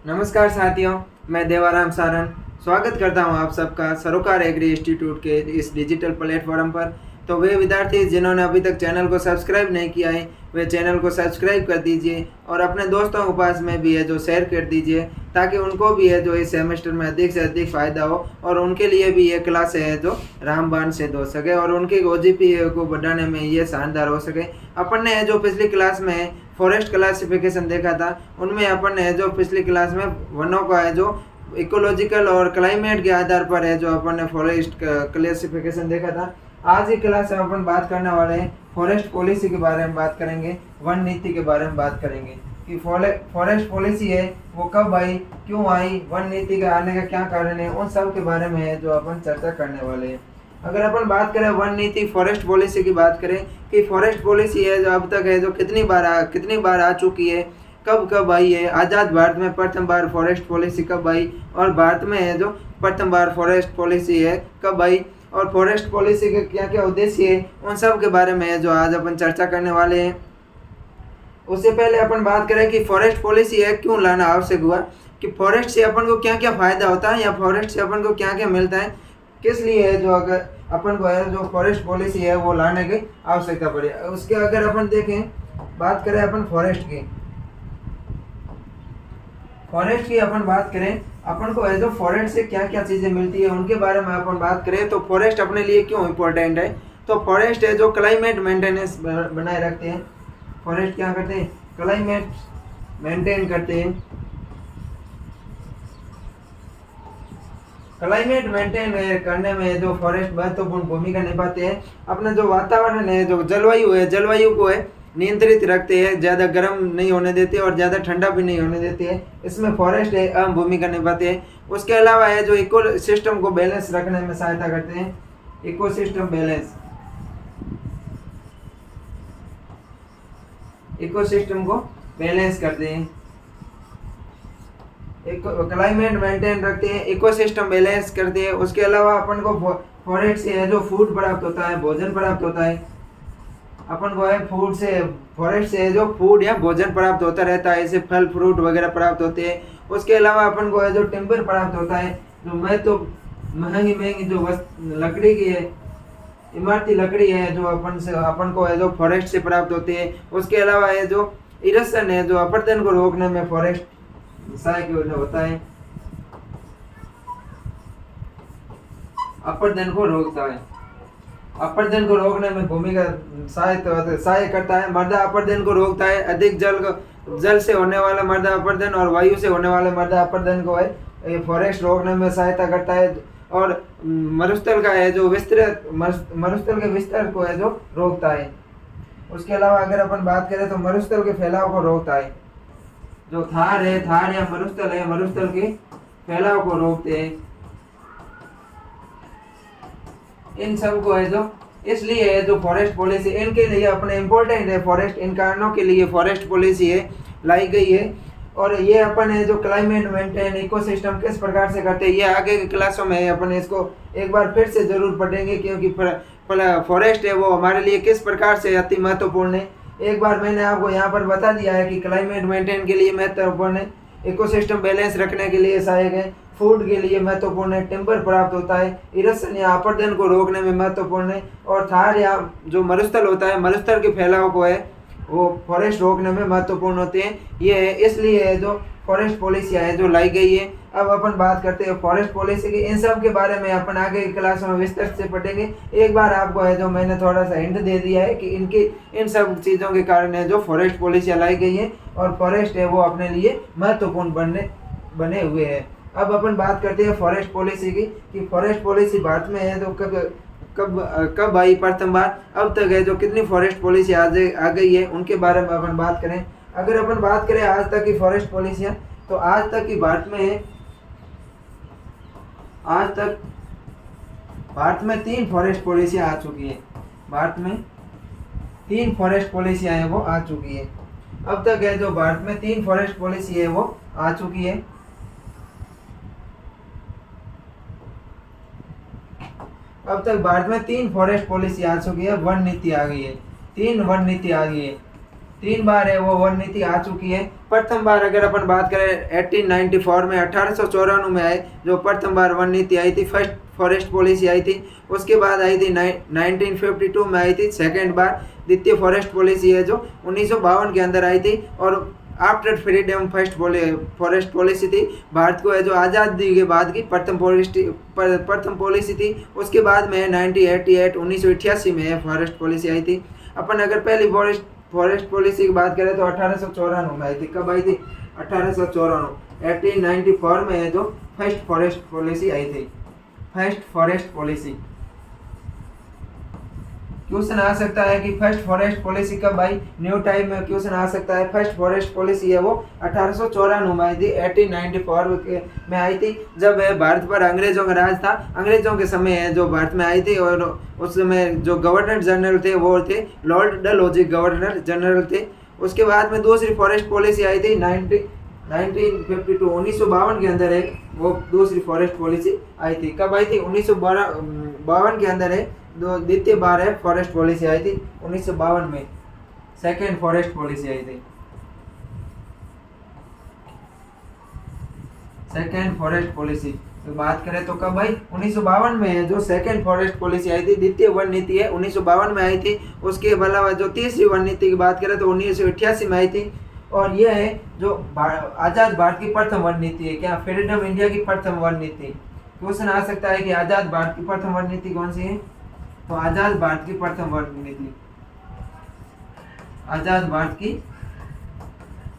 नमस्कार साथियों, मैं देवाराम सारन स्वागत करता हूं आप सबका सरोकार एग्री इंस्टीट्यूट के इस डिजिटल प्लेटफॉर्म पर। तो वे विद्यार्थी जिन्होंने अभी तक चैनल को सब्सक्राइब नहीं किया है, वे चैनल को सब्सक्राइब कर दीजिए और अपने दोस्तों के पास में भी है जो शेयर कर दीजिए, ताकि उनको भी है जो इस सेमेस्टर में अधिक से अधिक फ़ायदा हो और उनके लिए भी ये क्लास है जो रामबाण से हो सके और उनकी ओजीपी को बढ़ाने में ये शानदार हो सके। अपन ने जो पिछली क्लास में फॉरेस्ट क्लासिफिकेशन देखा था, उनमें अपन ने जो पिछली क्लास में वनों का है जो इकोलॉजिकल और क्लाइमेट के आधार पर है जो अपन ने फॉरेस्ट क्लासिफिकेशन देखा था। आज की क्लास में अपन बात करने वाले हैं फॉरेस्ट पॉलिसी के बारे में बात करेंगे, वन नीति के बारे में बात करेंगे कि फॉरेस्ट पॉलिसी है वो कब आई, क्यों आई, वन नीति का आने का क्या कारण है, उन सब के बारे में है जो अपन चर्चा करने वाले हैं। अगर अपन बात करें वन नीति फॉरेस्ट पॉलिसी की बात करें कि फॉरेस्ट पॉलिसी है जो अब तक है जो कितनी बार आ चुकी है, कब कब आई है, आज़ाद भारत में प्रथम बार फॉरेस्ट पॉलिसी कब आई और भारत में है जो प्रथम बार फॉरेस्ट पॉलिसी है कब आई और फॉरेस्ट पॉलिसी के क्या क्या उद्देश्य है, उन सब के बारे में है जो आज अपन चर्चा करने वाले हैं। उससे पहले अपन बात करें कि फॉरेस्ट पॉलिसी है क्यों लाना आवश्यक हुआ, कि फॉरेस्ट से अपन को क्या क्या फ़ायदा होता है या फॉरेस्ट से अपन को क्या क्या मिलता है, किस लिए है जो अगर अपन को है जो फॉरेस्ट पॉलिसी है वो लाने की आवश्यकता पड़ी। उसके अगर अपन देखें, बात करें अपन फॉरेस्ट की अपन बात करें, अपन को है जो फॉरेस्ट से क्या क्या चीज़ें मिलती है उनके बारे में अपन बात करें तो फॉरेस्ट अपने लिए क्यों इम्पोर्टेंट है। तो फॉरेस्ट है जो क्लाइमेट मेंटेनेंस बनाए रखते हैं। फॉरेस्ट क्या करते हैं, क्लाइमेट मेंटेन करते हैं। क्लाइमेट मेंटेन करने में जो फॉरेस्ट महत्वपूर्ण भूमिका निभाते हैं। अपना जो वातावरण है, जो जलवायु को है नियंत्रित रखते हैं, ज़्यादा गर्म नहीं होने देते और ज़्यादा ठंडा भी नहीं होने देते हैं, इसमें फॉरेस्ट है अहम भूमिका निभाते हैं। उसके अलावा है जो इको सिस्टम को बैलेंस रखने में सहायता करते हैं। इकोसिस्टम को बैलेंस करते हैं, क्लाइमेट मेंटेन रखते हैं, इकोसिस्टम बैलेंस करते हैं। उसके अलावा अपन को फॉरेस्ट से है जो फूड प्राप्त होता है, भोजन प्राप्त होता है। अपन को है फॉरेस्ट से जो फूड या भोजन प्राप्त होता रहता है, ऐसे फल फ्रूट वगैरह प्राप्त होते हैं। उसके अलावा अपन को है जो टिम्बर प्राप्त होता है, जो महंगी जो लकड़ी की है, इमारती लकड़ी है जो अपन को है जो फॉरेस्ट से प्राप्त होती है। उसके अलावा है जो इरोशन है जो अपरदन को रोकने में फॉरेस्ट सहायक होता है, अपरदन को रोकता है, अपरदन को रोकने में भूमिका सहायक करता है। मृदा अपरदन को रोकता है। अधिक जल से होने वाला मृदा अपरदन और वायु से होने वाले मृदा अपरदन को है फॉरेस्ट रोकने में सहायता करता है। और मरुस्थल का है जो मरुस्थल के विस्तार को है जो रोकता है। उसके अलावा अगर अपन बात करें तो मरुस्थल के फैलाव को रोकता है। जो थार या मरुस्थल के फैलाव को रोकते हैं। इन सब को है जो इसलिए है जो फॉरेस्ट पॉलिसी इनके लिए अपने इम्पोर्टेंट है। फॉरेस्ट इन कारणों के लिए फॉरेस्ट पॉलिसी है लाई गई है। और ये अपन है जो क्लाइमेट मेंटेन इकोसिस्टम किस प्रकार से करते हैं, ये आगे की क्लासों में अपन इसको एक बार फिर से जरूर पढ़ेंगे, क्योंकि फॉरेस्ट है वो हमारे लिए किस प्रकार से अति महत्वपूर्ण है। एक बार मैंने आपको यहाँ पर बता दिया है कि क्लाइमेट मेंटेन के लिए महत्वपूर्ण है, इकोसिस्टम बैलेंस रखने के लिए सहायक है, फूड के लिए महत्वपूर्ण है, टिम्बर प्राप्त होता है, इरोशन या अपरदन को रोकने में महत्वपूर्ण है, और थार या जो मरुस्थल होता है मरुस्थल के फैलाव को है वो फॉरेस्ट रोकने में महत्वपूर्ण होते हैं। ये है इसलिए है जो फॉरेस्ट पॉलिसी है जो लाई गई है। अब अपन बात करते हैं फॉरेस्ट पॉलिसी की। इन सब के बारे में अपन आगे की क्लास में विस्तार से पढ़ेंगे। एक बार आपको है जो मैंने थोड़ा सा हिंट दे दिया है कि इन सब चीज़ों के कारण है जो फॉरेस्ट पॉलिसी लाई गई है और फॉरेस्ट है वो अपने लिए महत्वपूर्ण बने हुए हैं। अब अपन बात करते हैं फॉरेस्ट पॉलिसी की, कि फॉरेस्ट पॉलिसी भारत में है तो कब आई प्रथम बार, अब तक है जो कितनी फॉरेस्ट पॉलिसी आ गई है, उनके बारे में अपन बात करें। अगर अपन बात करें आज तक की फॉरेस्ट पॉलिसियाँ, तो आज तक की भारत में 3 फॉरेस्ट पॉलिसियाँ आ चुकी है। भारत में 3 फॉरेस्ट पॉलिसियाँ हैं वो आ चुकी है। अब तक है जो भारत में 3 फॉरेस्ट पॉलिसी है वो आ चुकी है। अब तक भारत में 3 फॉरेस्ट पॉलिसी आ चुकी है, वन नीति आ गई है, 3 वन नीति आ गई है। 3 बार है वो वन नीति आ चुकी है। प्रथम बार अगर अपन बात करें 1894 में 1894 में आए, जो प्रथम बार वन नीति आई थी, फर्स्ट फॉरेस्ट पॉलिसी आई थी। उसके बाद आई थी 1952 में आई थी सेकेंड बार द्वितीय फॉरेस्ट पॉलिसी है, जो 1952 के अंदर आई थी। और after freedom first forest policy थी, भारत को है जो आज़ादी के बाद की प्रथम पॉलिसी थी। उसके बाद में 1988 में फॉरेस्ट पॉलिसी आई थी। अपन अगर पहली फॉरेस्ट पॉलिसी की बात करें तो 1894 में आई थी। कब आई थी? 1894, 1894 में है जो फर्स्ट फॉरेस्ट पॉलिसी आई थी, फर्स्ट फॉरेस्ट पॉलिसी। क्वेश्चन आ सकता है कि फर्स्ट फॉरेस्ट पॉलिसी कब आई? न्यू टाइम में क्वेश्चन आ सकता है। फर्स्ट फॉरेस्ट पॉलिसी है वो 1894 में आई थी, 1894 में आई थी, जब भारत पर अंग्रेजों का राज था। अंग्रेजों के समय है जो भारत में आई थी, और उस समय जो गवर्नर जनरल थे वो थे लॉर्ड डलहौजी, गवर्नर जनरल थे। उसके बाद में दूसरी फॉरेस्ट पॉलिसी आई थी 1952 के अंदर है वो दूसरी फॉरेस्ट पॉलिसी आई थी। कब आई थी? 1952 के अंदर है द्वितीय बार है फॉरेस्ट पॉलिसी आई थी। 1952 में सेकेंड फॉरेस्ट पॉलिसी आई थी, सेकेंड फॉरेस्ट पॉलिसी तो बात करें तो कब आई? 1952 में है जो सेकेंड फॉरेस्ट पॉलिसी आई थी। द्वितीय वन नीति है 1952 में आई थी। उसके अलावा जो तीसरी वन नीति की बात करें तो 1988 में आई थी। और यह है जो आज़ाद भारत की प्रथम वन नीति है। क्या? फ्रीडम इंडिया की प्रथम वन नीति। क्वेश्चन आ सकता है कि आज़ाद भारत की प्रथम वन नीति कौन सी है? तो आज़ाद भारत की प्रथम वन नीति, आज़ाद भारत की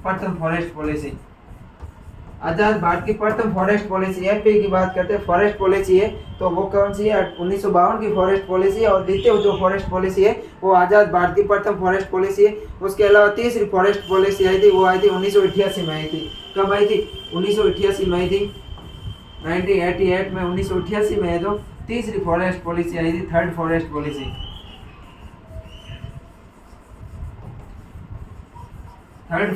प्रथम फॉरेस्ट पॉलिसी, आज़ाद भारत की प्रथम फॉरेस्ट पॉलिसी एपी की बात करते हैं। फॉरेस्ट पॉलिसी है तो वो कौन सी है? 1952 की फॉरेस्ट पॉलिसी है। और द्वितीय जो फॉरेस्ट पॉलिसी है वो आज़ाद भारत की प्रथम फॉरेस्ट पॉलिसी है। उसके अलावा तीसरी फॉरेस्ट पॉलिसी आई थी, वो आई थी 1988 में आई थी। कब आई थी? 1988 में आई थी। 1988 में 1988 में है जो तीसरी फॉरेस्ट पॉलिसी आई थी, third forest policy. Third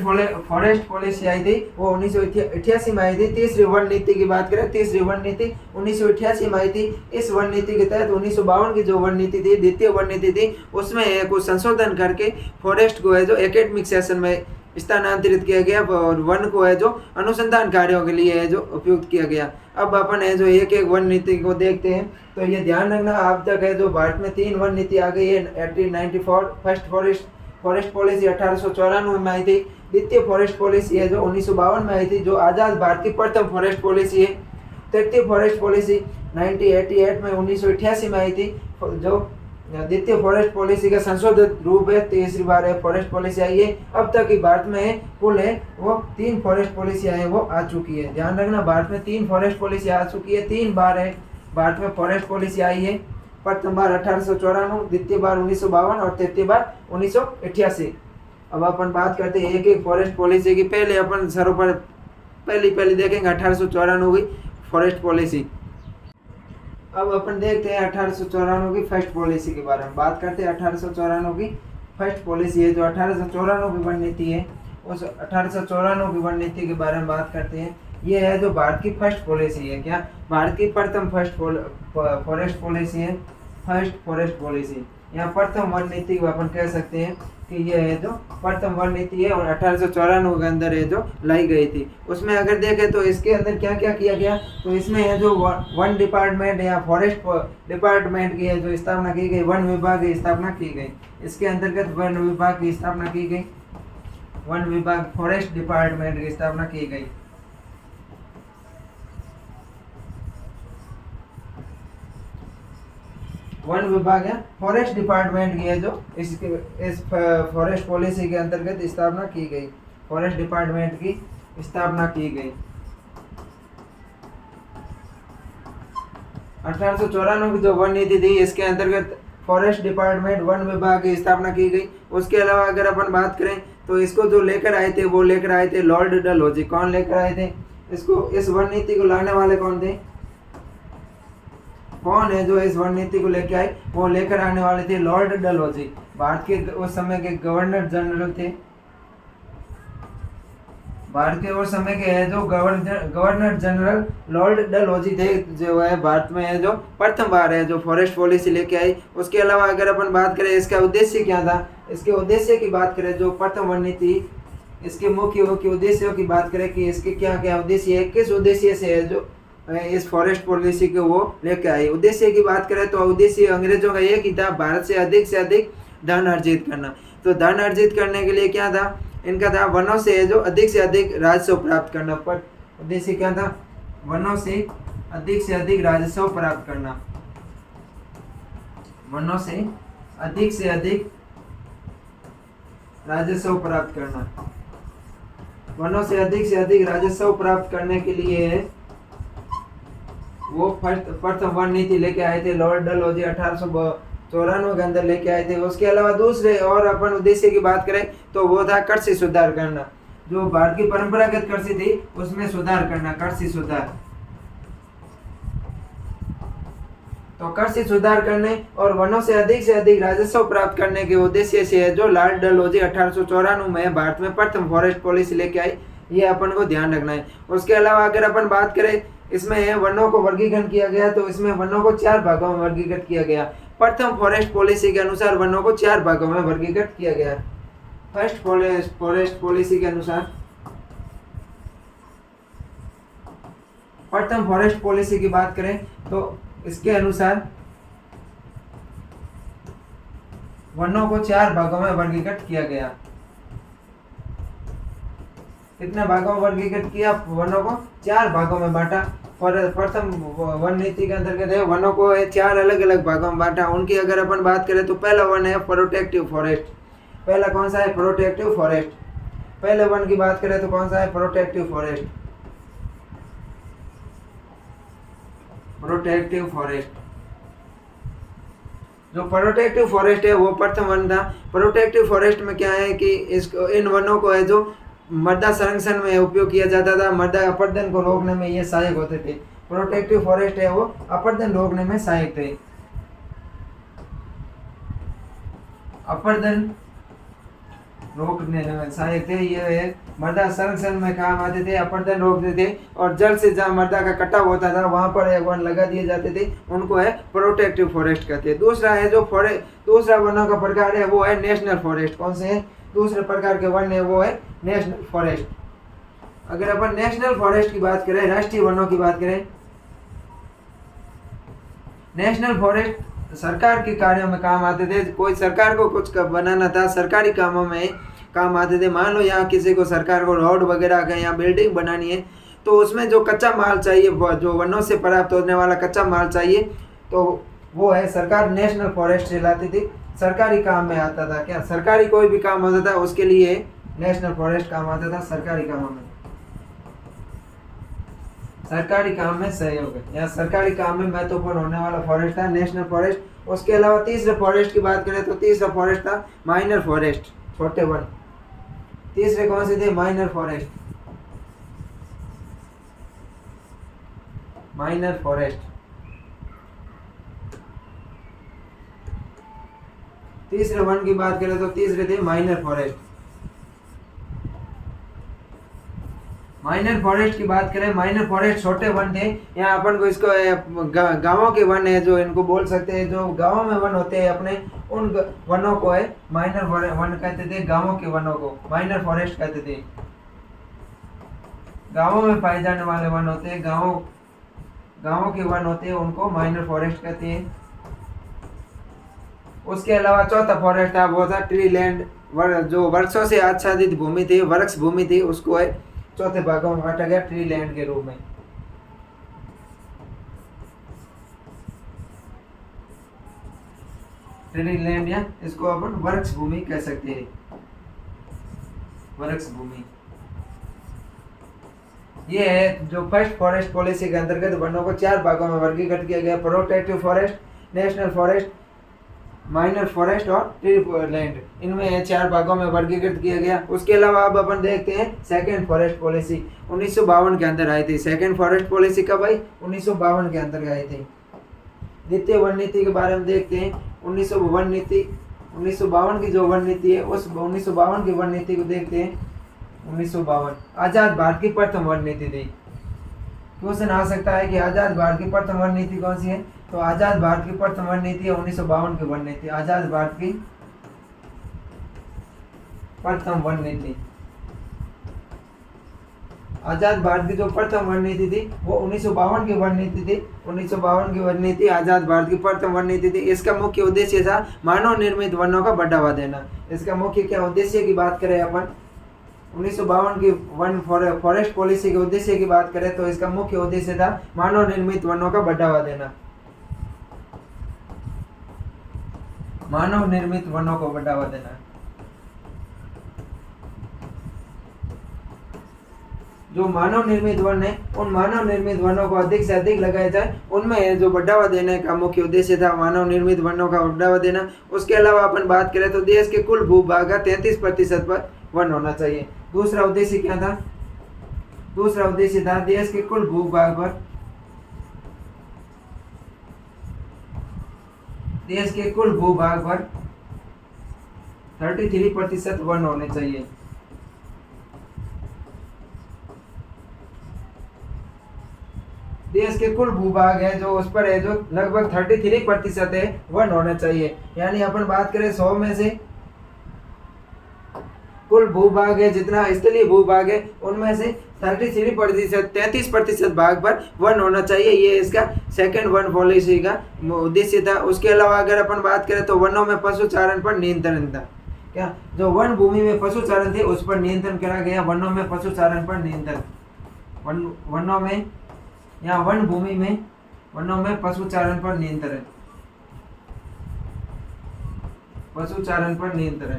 forest policy आई थी वो 1988 में आई थी। तीसरी वन नीति की बात करें, तीसरी वन नीति 1988 में आई थी। इस वन नीति के तहत 1952 की जो वन नीति थी, द्वितीय वन नीति थी, उसमें कुछ संशोधन करके फॉरेस्ट को है जो एकेडमिक सेशन में स्थानांतरित किया गया और वन को है जो अनुसंधान कार्यों के लिए है जो उपयुक्त किया गया। अब अपन है जो एक एक वन नीति को देखते हैं। तो ये ध्यान रखना, अब तक है जो भारत में 3 वन नीति आ गई है। 1894 फर्स्ट फॉरेस्ट पॉलिसी 1894 में आई थी। द्वितीय फॉरेस्ट पॉलिसी है जो 1952 में आई थी, जो आज़ाद भारत की प्रथम फॉरेस्ट पॉलिसी है। तृतीय फॉरेस्ट पॉलिसी 1988 में 1988 में आई थी, जो द्वितीय फॉरेस्ट पॉलिसी का संशोधित रूप है। तीसरी बार है फॉरेस्ट पॉलिसी आई है। अब तक की भारत में कुल है वो 3 फॉरेस्ट पॉलिसी है वो आ चुकी है। ध्यान रखना, भारत में 3 फॉरेस्ट पॉलिसी आ चुकी है। 3 बार है भारत में फॉरेस्ट पॉलिसी आई है। प्रथम बार 1894, द्वितीय बार 1952 और तृतीय बार 1988। अब अपन बात करते हैं एक एक फॉरेस्ट पॉलिसी की। पहले अपन सरों पर पहली देखेंगे 1894 की फॉरेस्ट पॉलिसी। अब अपन देखते हैं 1894 की फर्स्ट पॉलिसी के बारे में बात करते हैं। 1894 की फर्स्ट पॉलिसी है जो 1894 की वन नीति है, उस 1894 की वन नीति के बारे में बात करते हैं। ये है जो भारत की फर्स्ट पॉलिसी है। क्या? भारत की प्रथम फॉरेस्ट पॉलिसी है, फर्स्ट फॉरेस्ट पॉलिसी। यहाँ प्रथम वन नीति को अपन कह सकते हैं कि ये है जो प्रथम वन नीति है और 1894 के अंदर है जो लाई गई थी। उसमें अगर देखें तो इसके अंदर क्या क्या किया गया, तो इसमें है जो वन डिपार्टमेंट या फॉरेस्ट डिपार्टमेंट की है जो स्थापना की गई, वन विभाग की स्थापना की गई। इसके अंतर्गत वन विभाग की स्थापना की गई, वन विभाग फॉरेस्ट डिपार्टमेंट की स्थापना की गई। वन विभाग है फॉरेस्ट डिपार्टमेंट की है जो इस फॉरेस्ट पॉलिसी के अंतर्गत स्थापना की गई, फॉरेस्ट डिपार्टमेंट की स्थापना की गई। 1894 की जो वन नीति थी इसके अंतर्गत फॉरेस्ट डिपार्टमेंट वन विभाग की स्थापना की गई। उसके अलावा अगर अपन बात करें तो इसको जो लेकर आए थे वो लेकर आए थे लॉर्ड डलहौजी। कौन लेकर आए थे इसको? इस वन नीति को लाने वाले कौन थे? कौन है जो इस वन नीति को लेकर आए? वो लेकर आने वाले थे लॉर्ड डलहौजी, भारत के उस समय के गवर्नर जनरल थे। भारत के उस समय के है जो गवर्नर जनरल लॉर्ड डलहौजी थे, जो है भारत में है जो प्रथम बार है जो फॉरेस्ट पॉलिसी लेके आई। उसके अलावा अगर अपन बात करें इसका उद्देश्य क्या था, इसके उद्देश्य की बात करें, जो प्रथम वन नीति इसके मुख्य उद्देश्यों की बात करें कि इसके क्या क्या उद्देश्य है, किस उद्देश्य से है जो इस फॉरेस्ट पॉलिसी को वो लेके आई। उद्देश्य की बात करें तो उद्देश्य अंग्रेजों का एक ही था, भारत से अधिक धन अर्जित करना। तो धन अर्जित करने के लिए क्या था इनका, था वनों से जो अधिक से अधिक राजस्व प्राप्त करना। पर उद्देश्य क्या था, वनों से अधिक राजस्व प्राप्त करना, वनों से अधिक राजस्व प्राप्त करना। वनों से अधिक राजस्व प्राप्त करने के लिए वो प्रथम वन नीति लेके आए थे, लॉर्ड डलहौजी 1894 के अंदर लेके आए थे। उसके अलावा दूसरे और अपन उद्देश्य की बात करें तो वो था कृषि सुधार करना। जो भारत की परंपरागत कृषि थी उसमें सुधार करना, कृषि सुधार। तो कृषि सुधार करने और वनों से अधिक राजस्व प्राप्त करने के उद्देश्य से जो लॉर्ड डलहौजी 1894 में भारत में प्रथम फॉरेस्ट पॉलिसी लेके आई, ये अपन को ध्यान रखना है। उसके अलावा अगर अपन बात करें इसमें वनों को वर्गीकरण किया गया, तो इसमें वनों को 4 भागों में वर्गीकृत किया गया। प्रथम फॉरेस्ट पॉलिसी के अनुसार वनों को 4 भागों में वर्गीकृत किया गया। फर्स्ट फॉरेस्ट पॉलिसी के अनुसार, प्रथम फॉरेस्ट पॉलिसी की बात करें तो इसके अनुसार वनों को 4 भागों में वर्गीकृत किया गया। कितने भागों में वर्गीकृत किया, वनों को 4 भागों में बांटा। प्रथम वन नीति के अंतर्गत है वनों को 4 अलग भागों में बांटा। उनकी अगर अपन बात करें तो पहला वन है प्रोटेक्टिव फॉरेस्ट। पहला कौन सा है, प्रोटेक्टिव फॉरेस्ट। पहले वन की बात करें तो कौन सा है, प्रोटेक्टिव फॉरेस्ट। प्रोटेक्टिव फॉरेस्ट, जो प्रोटेक्टिव फॉरेस्ट है वो प्रथम वन था। प्रोटेक्टिव फॉरेस्ट में क्या है कि इन वनों को है जो मृदा संरक्षण में उपयोग किया जाता था, मृदा अपरदन को रोकने में ये सहायक होते थे। प्रोटेक्टिव फॉरेस्ट है वो अपरदन रोकने में सहायक थे, अपरदन रोकने में सहायक थे। ये मृदा संरक्षण में काम आते थे, अपरदन रोकते थे, और जल से जहाँ मृदा का कटाव होता था वहां पर एक वन लगा दिए जाते थे, उनको है प्रोटेक्टिव फॉरेस्ट कहते हैं। दूसरा है जो दूसरा वनों का प्रकार है वो है नेशनल फॉरेस्ट। कौन से है, दूसरे प्रकार के वन है वो है नेशनल फॉरेस्ट। अगर अपन नेशनल फॉरेस्ट की बात करें, राष्ट्रीय वनों की बात करें, नेशनल फॉरेस्ट सरकार के कार्यों में काम आते थे। कोई सरकार को कुछ बनाना था, सरकारी कामों में काम आते थे। मान लो यहाँ किसी को सरकार को रोड वगैरह का यहाँ बिल्डिंग बनानी है, तो उसमें जो कच्चा माल चाहिए, जो वनों से प्राप्त होने वाला कच्चा माल चाहिए, तो वो है सरकार नेशनल फॉरेस्ट से लाती थी, सरकारी काम में आता था। क्या सरकारी कोई भी काम होता था उसके लिए नेशनल फॉरेस्ट काम आता था, सरकारी कामों में, सरकारी काम में सहयोग है, या सरकारी काम में महत्वपूर्ण होने वाला फॉरेस्ट था नेशनल फॉरेस्ट। उसके अलावा तीसरे फॉरेस्ट की बात करें तो तीसरा फॉरेस्ट था माइनर फॉरेस्ट, छोटे वन। तीसरे कौन से थे, माइनर फॉरेस्ट, माइनर फॉरेस्ट। तीसरे वन की बात करें तो तीसरे थे माइनर फॉरेस्ट। माइनर फॉरेस्ट की बात करें, माइनर फॉरेस्ट छोटे वन थे। यहाँ अपन को इसको गांवों के वन है जो इनको बोल सकते हैं, जो गांवों में वन होते हैं अपने, उन वनों को है माइनर वन कहते थे। गांवों के वनों को माइनर फॉरेस्ट कहते थे। गांवों में पाए जाने वाले वन होते हैं, गांवों के वन होते हैं, उनको माइनर फॉरेस्ट कहते हैं। उसके अलावा चौथा फॉरेस्ट था वो था ट्री लैंड, जो वर्षों से आच्छादित भूमि थी, वृक्ष भूमि थी, उसको है चौथे भागों में बांटा गया ट्री लैंड के रूप में। ट्री लैंड या इसको अपन वृक्ष भूमि कह सकते हैं, वृक्ष भूमि। ये है जो फर्स्ट फॉरेस्ट पॉलिसी के अंतर्गत वनों को 4 भागों में वर्गीकृत किया गया, protective forest, national forest, minor forest और ट्री लैंड। इनमें 4 भागों में वर्गीकृत किया गया। उसके अलावा अब अपन देखते हैं सेकंड फॉरेस्ट पॉलिसी 1952 के अंदर आई थी। सेकंड फॉरेस्ट पॉलिसी कब आई, 1952 के अंदर आई थी। द्वितीय वन नीति के बारे में देखते हैं। 1952 की जो वन नीति है, उस 1952 की वन नीति को देखते हैं। 1952 आजाद भारत की प्रथम वन नीति थी। क्वेश्चन आ सकता है कि आजाद भारत की प्रथम वन नीति कौन सी है, तो आजाद भारत की प्रथम वन नीति है 1952 की वन नीति। आजाद भारत की प्रथम वन नीति। आजाद भारत की जो प्रथम वन नीति थी वो 1952 की वन नीति थी। 1952 की वन नीति आजाद भारत की प्रथम वन नीति थी। इसका मुख्य उद्देश्य था मानव निर्मित वनों का बढ़ावा देना। इसका मुख्य क्या उद्देश्य की बात करें अपन 1952 की वन फॉरेस्ट पॉलिसी के उद्देश्य की बात करें तो इसका मुख्य उद्देश्य था मानव निर्मित वनों का बढ़ावा देना। मानव निर्मित वनों को बढ़ावा देना। जो मानव निर्मित वन है उन मानव निर्मित वनों को अधिक से अधिक लगाया जाए, उनमें जो बढ़ावा देने का मुख्य उद्देश्य था मानव निर्मित वनों का बढ़ावा देना। उसके अलावा अपन बात करें तो देश के कुल भूभाग का 33% पर वन होना चाहिए। दूसरा उद्देश्य क्या था? दूसरा उद्देश्य था देश के कुल भूभाग पर देश के कुल भूभाग पर 33% वन होने चाहिए। देश के कुल भूभाग है जो उस पर है जो लगभग 33% है वन होना चाहिए। यानी अपन बात करें 100 में से कुल भूभाग है जितना स्थलीय भूभाग है उनमें से 33% भाग पर वन होना चाहिए। ये इसका सेकंड वन पॉलिसी का उद्देश्य था। उसके अलावा अगर अपन बात करें तो वनों में पशुचारण पर नियंत्रण था। क्या जो वन भूमि में पशुचारण थे उस पर नियंत्रण करा गया। वनों में पशुचारण पर नियंत्रण, वनों में या वन भूमि में वनों में पशुचारण पर नियंत्रण, पशुचारण पर नियंत्रण।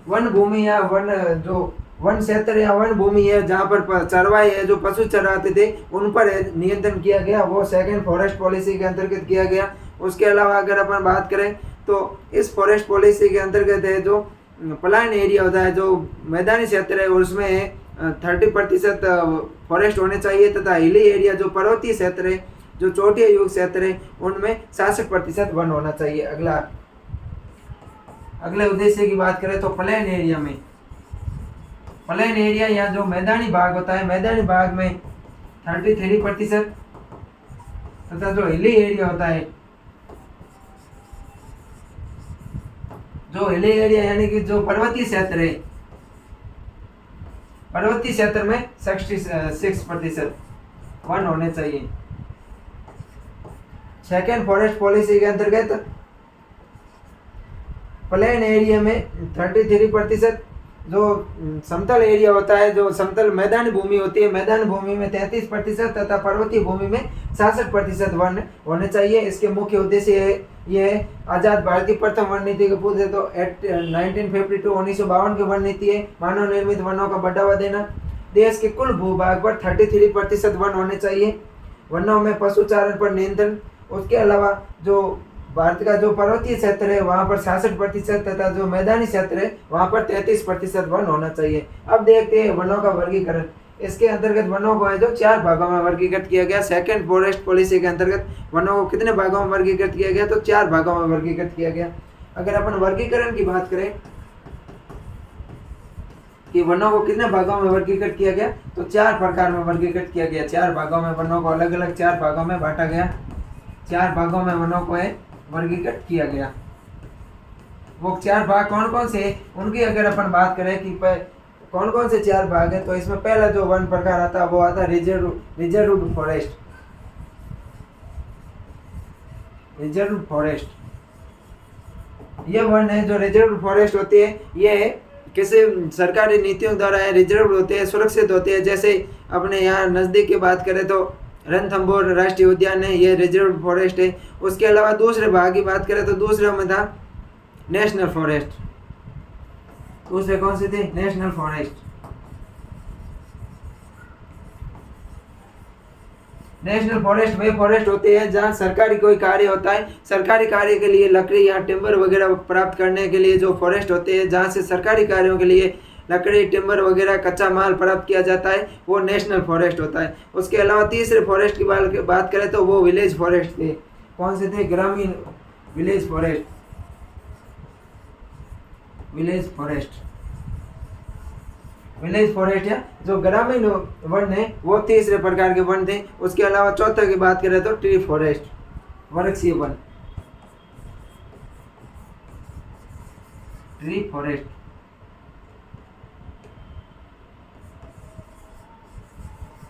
वन भूमि या वन जो वन क्षेत्र या वन भूमि है जहाँ पर चरवाहे है जो पशु चराते थे उन पर नियंत्रण किया गया, वो सेकंड फॉरेस्ट पॉलिसी के अंतर्गत किया गया। उसके अलावा अगर अपन बात करें तो इस फॉरेस्ट पॉलिसी के अंतर्गत है जो प्लान एरिया होता है, जो मैदानी क्षेत्र है उसमें 30% फॉरेस्ट होने चाहिए तथा हिली एरिया जो पर्वतीय क्षेत्र है, जो चोटिया युक्त क्षेत्र है उनमें 66% वन होना चाहिए। अगले उद्देश्य की बात करें तो प्लेन एरिया में, प्लेन एरिया या जो मैदानी भाग होता है, मैदानी भाग में 33% तथा जो हिली एरिया होता है, जो हिली एरिया यानी कि जो पर्वतीय क्षेत्र है, पर्वतीय क्षेत्र में 66% वन होने चाहिए। सेकेंड फॉरेस्ट पॉलिसी के अंतर्गत प्लेन एरिया में 33%, जो समतल एरिया होता है, जो समतल मैदानी भूमि होती है, मैदानी भूमि में 33% तथा पर्वतीय भूमि में 66% वन होने चाहिए। इसके मुख्य उद्देश्य ये है आजाद भारत की प्रथम वन नीति के पूछे तो 1952 की वन नीति है मानव निर्मित वनों का बढ़ावा देना। देश के कुल भूभाग पर 33% वन होने चाहिए। वनों में पशुचारण पर नियंत्रण। उसके अलावा जो भारत का जो पर्वतीय क्षेत्र है वहाँ पर 66% तथा जो मैदानी क्षेत्र है वहाँ पर 33% वन होना चाहिए। अब देखते हैं वनों का वर्गीकरण। इसके अंतर्गत वनों को है जो 4 भागों में वर्गीकृत किया गया। सेकंड फॉरेस्ट पॉलिसी के अंतर्गत वनों को कितने भागों में वर्गीकृत किया गया? तो 4 भागों में वर्गीकृत किया गया। अगर अपन वर्गीकरण की बात करें कि वनों को कितने भागों में वर्गीकृत किया गया तो 4 प्रकार में वर्गीकृत किया गया। 4 भागों में वनों को अलग अलग 4 भागों में बांटा गया। 4 भागों में वनों को वर्गीकृत किया गया। वो 4 भाग कौन कौन से उनकी अगर अपन बात करें कि कौन कौन से 4 भाग है तो इसमें पहला जो वन प्रकार आता है वो आता है रिजर्व फॉरेस्ट। रिजर्व फॉरेस्ट ये वन है जो रिजर्व फॉरेस्ट होती है, ये किसी सरकारी नीतियों द्वारा रिजर्व होते हैं, सुरक्षित होते हैं। जैसे अपने यहाँ नज़दीक की बात करें तो रणथंभौर राष्ट्रीय उद्यान है, ये रिजर्व फॉरेस्ट है। उसके अलावा दूसरे भाग की बात करें तो दूसरे में था नेशनल फॉरेस्ट। दूसरे कौन से थे? National forest. नेशनल फॉरेस्ट वे फॉरेस्ट होते हैं जहाँ सरकारी कोई कार्य होता है, सरकारी कार्य के लिए लकड़ी या टिम्बर वगैरह प्राप्त करने के लिए जो फॉरेस्ट होते हैं, जहाँ से सरकारी कार्यों के लिए लकड़ी टिम्बर वगैरह कच्चा माल प्राप्त किया जाता है, वो नेशनल फॉरेस्ट होता है। उसके अलावा तीसरे फॉरेस्ट की बात करें तो वो विलेज फॉरेस्ट थे। कौन से थे? ग्रामीण विलेज फॉरेस्ट। विलेज फॉरेस्ट है जो ग्रामीण वन है वो तीसरे प्रकार के वन थे। उसके अलावा चौथे की बात करें तो ट्री फॉरेस्ट, वृक्षीय वन। Tree forest.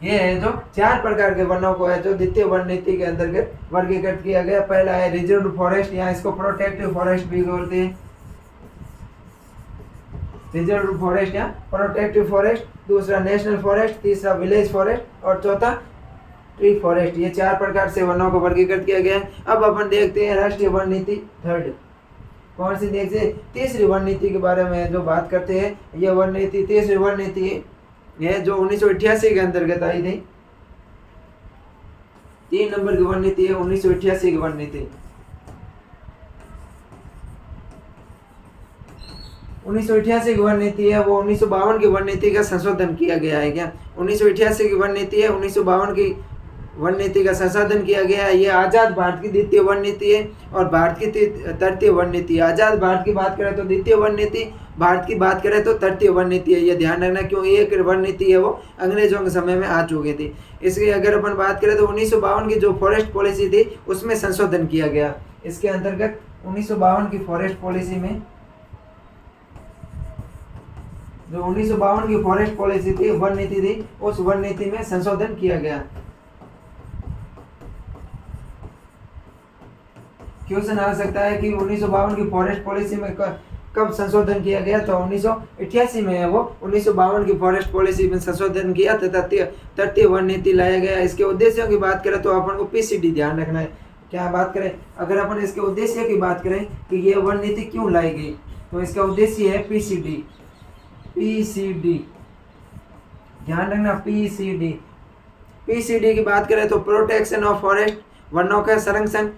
ये है जो 4 प्रकार के वनों को है जो द्वितीय वन नीति के अंतर्गत वर्गीकृत किया गया। पहला है रिजर्व फॉरेस्ट, या इसको प्रोटेक्टिव फॉरेस्ट भी बोलते हैं, रिजर्व फॉरेस्ट या प्रोटेक्टिव फॉरेस्ट। दूसरा नेशनल फॉरेस्ट, तीसरा विलेज फॉरेस्ट और चौथा ट्री फॉरेस्ट। ये 4 प्रकार से वनों को वर्गीकृत किया गया है। अब अपन देखते हैं राष्ट्रीय वन नीति थर्ड कौन सी, देखते तीसरी वन नीति के बारे में जो बात करते हैं। ये वन नीति तीसरी वन नीति है जो 1988 के अंतर्गत आई थी। 3 नंबर की वन नीति है 1988 की वन नीति। 1988 की वन नीति है वो 1952 की वन नीति का संशोधन किया गया है। क्या 1988 की वन नीति है 1952 की वन नीति का संशोधन किया गया है। ये आज़ाद भारत की द्वितीय वन नीति है और भारत की तृतीय वन नीति है। आज़ाद भारत की बात करें तो द्वितीय वन नीति, भारत की बात करें तो तृतीय वन नीति है। ये ध्यान रखना क्यों एक वन नीति है वो अंग्रेजों के समय में आ चुकी थी। इसकी अगर अपन बात करें तो 1952 की जो फॉरेस्ट पॉलिसी थी उसमें संशोधन किया गया। इसके अंतर्गत 1952 की फॉरेस्ट पॉलिसी में जो 1952 की फॉरेस्ट पॉलिसी थी वन नीति थी, उस वन नीति में संशोधन किया गया। क्वेश्चन आ सकता है कि 1952 की फॉरेस्ट पॉलिसी में कब संशोधन किया गया, तो 1988 में है वो 1952 की फॉरेस्ट पॉलिसी में संशोधन किया तथा तृतीय वन नीति लाया गया। इसके उद्देश्यों की बात करें तो अपन को पीसीडी ध्यान रखना है। क्या बात करें, अगर अपन इसके उद्देश्य की बात करें कि ये वन नीति क्यों लाई गई, तो इसका उद्देश्य है पीसीडी। ध्यान रखना पीसीडी की बात करें तो प्रोटेक्शन ऑफ फॉरेस्ट, वनों का संरक्षण,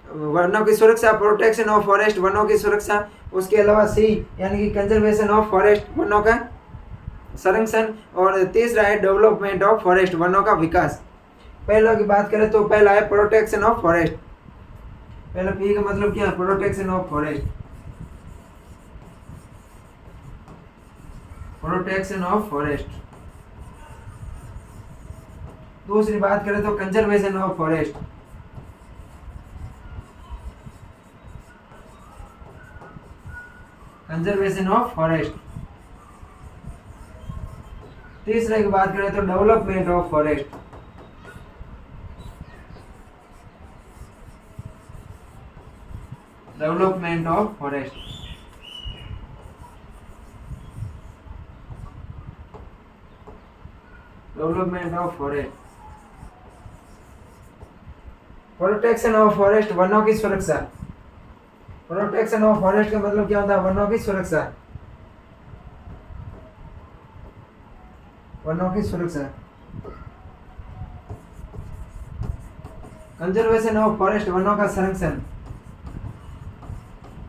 वनों की सुरक्षा, प्रोटेक्शन ऑफ फॉरेस्ट, वनों की सुरक्षा। उसके अलावा सी यानी कि कंजर्वेशन ऑफ फॉरेस्ट, वनों का संरक्षण। और तीसरा है डेवलपमेंट ऑफ फॉरेस्ट, वनों का विकास। पहला की बात करें तो पहला है प्रोटेक्शन ऑफ फॉरेस्ट। पहला पी का मतलब क्या है, protection of forest, protection of forest. दूसरी बात करें तो conservation of forest, conservation of forest. तीसरे की बात करें तो development of forest, development of forest. Development of forest. Protection of forest, वनों की सुरक्षा। प्रोटेक्शन ऑफ फॉरेस्ट का मतलब क्या होता है, वनों की सुरक्षा, वनों की सुरक्षा। कंजर्वेशन ऑफ फॉरेस्ट, वनों का संरक्षण।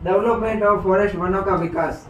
डेवलपमेंट ऑफ फॉरेस्ट, वनों का विकास।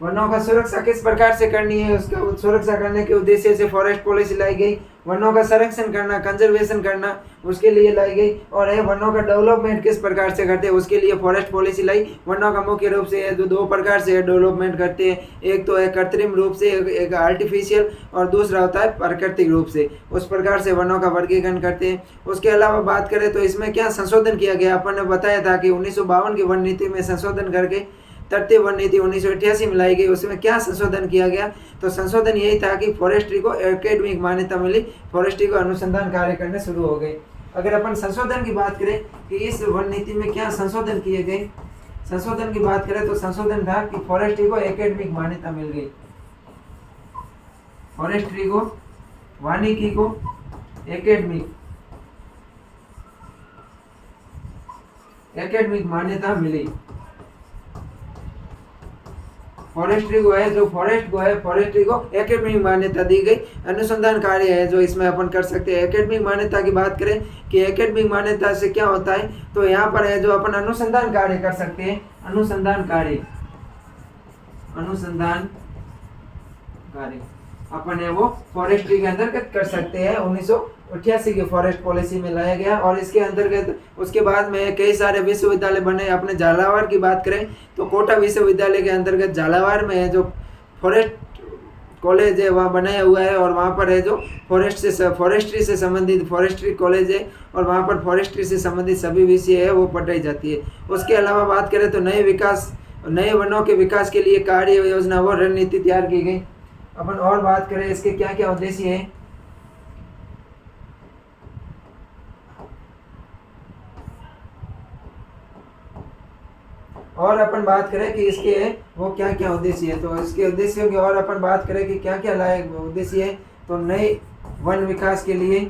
वनों का सुरक्षा किस प्रकार से करनी है, उसका सुरक्षा करने के उद्देश्य से फॉरेस्ट पॉलिसी लाई गई। वनों का संरक्षण करना, कंजर्वेशन करना, उसके लिए लाई गई। और है वनों का डेवलपमेंट किस प्रकार से करते हैं, उसके लिए फॉरेस्ट पॉलिसी लाई। वनों का मुख्य रूप से है जो 2 प्रकार से डेवलपमेंट करते हैं, एक तो है कृत्रिम रूप से, एक आर्टिफिशियल, और दूसरा होता है प्राकृतिक रूप से। उस प्रकार से वनों का वर्गीकरण करते हैं। उसके अलावा बात करें तो इसमें क्या संशोधन किया गया, अपन ने बताया था कि 1952 की वन नीति में संशोधन करके तृतीय वन नीति 1988 में लाई गई। उसमें क्या संशोधन किया गया, तो संशोधन यही था कि फॉरेस्ट्री को एकेडमिक मान्यता मिली, फॉरेस्ट्री को अनुसंधान कार्य करने शुरू हो गए। अगर अपन संशोधन की बात करें कि इस वन नीति में क्या संशोधन किए गए, संशोधन की बात करें तो संशोधन था कि फॉरेस्ट्री को एकेडमिक मान्यता मिल गई, फॉरेस्ट्री को, वानिकी को एकेडमिक मान्यता मिली। फॉरेस्ट्री को है जो फॉरेस्ट को है, फॉरेस्ट्री को एकेडमिक मान्यता दी गई। अनुसंधान कार्य है जो इसमें अपन कर सकते हैं। एकेडमिक मान्यता की बात करें कि एकेडमिक मान्यता से क्या होता है, तो यहाँ पर है जो अपन अनुसंधान कार्य कर सकते हैं। अनुसंधान कार्य अपन है वो फॉरेस्ट्री के अंतर्गत कर सकते हैं। 1988 की फॉरेस्ट पॉलिसी में लाया गया। और इसके अंतर्गत उसके बाद में कई सारे विश्वविद्यालय बने। अपने झालावाड़ की बात करें तो कोटा विश्वविद्यालय के अंतर्गत झालावाड़ में है जो फॉरेस्ट कॉलेज है वहाँ बनाया हुआ है। और वहाँ पर है जो फॉरेस्ट्री से संबंधित फॉरेस्ट्री कॉलेज है और वहाँ पर फॉरेस्ट्री से संबंधित सभी विषय है वो पढ़ाई जाती है। उसके अलावा बात करें तो नए विकास नए वनों के विकास के लिए कार्य योजना व रणनीति तैयार की गई। अपन और बात करें इसके क्या क्या उद्देश्य हैं। और अपन बात करें कि इसके वो क्या क्या उद्देश्य है, तो इसके उद्देश्यों की और अपन बात करें कि क्या क्या लायक उद्देश्य है, तो नए वन विकास के लिए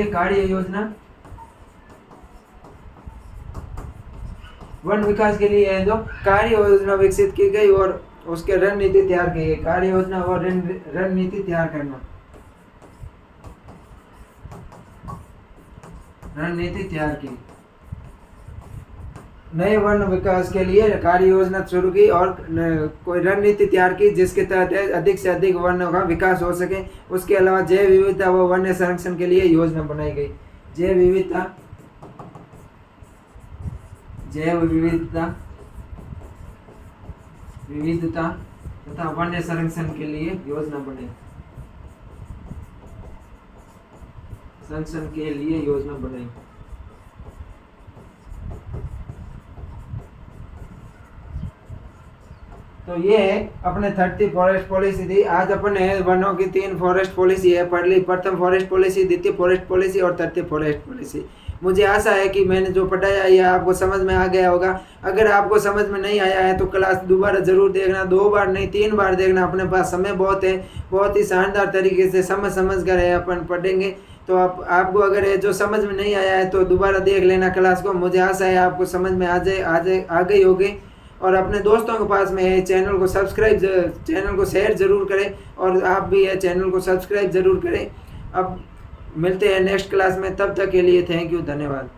कार्य योजना, वन विकास के लिए जो कार्य योजना विकसित की गई और उसके रणनीति तैयार की गई। कार्य योजना और रणनीति तैयार करना, रणनीति तैयार की। नए वन विकास के लिए कार्य योजना शुरू की और कोई रणनीति तैयार की जिसके तहत अधिक से अधिक वनों का विकास हो सके। उसके अलावा जैव विविधता व वन्य संरक्षण के लिए योजना बनाई गई। जैव विविधता तथा वन्य संरक्षण के लिए योजना बनाई, तो ये है अपने 30 फॉरेस्ट पॉलिसी थी। आज अपन है वनों की 3 फॉरेस्ट पॉलिसी है पढ़ ली, प्रथम फॉरेस्ट पॉलिसी, द्वितीय फॉरेस्ट पॉलिसी और तृतीय फॉरेस्ट पॉलिसी। मुझे आशा है कि मैंने जो पढ़ाया ये आपको समझ में आ गया होगा। अगर आपको समझ में नहीं आया है तो क्लास दोबारा ज़रूर देखना, 2 बार नहीं 3 बार देखना, अपने पास समय बहुत है। बहुत ही शानदार तरीके से समझ कर अपन पढ़ेंगे। तो आपको अगर ये जो समझ में नहीं आया है तो दोबारा देख लेना क्लास को। मुझे आशा है आपको समझ में आ गई होगी। और अपने दोस्तों के पास में चैनल को शेयर ज़रूर करें और आप भी ये चैनल को सब्सक्राइब ज़रूर करें। अब मिलते हैं नेक्स्ट क्लास में, तब तक के लिए थैंक यू, धन्यवाद।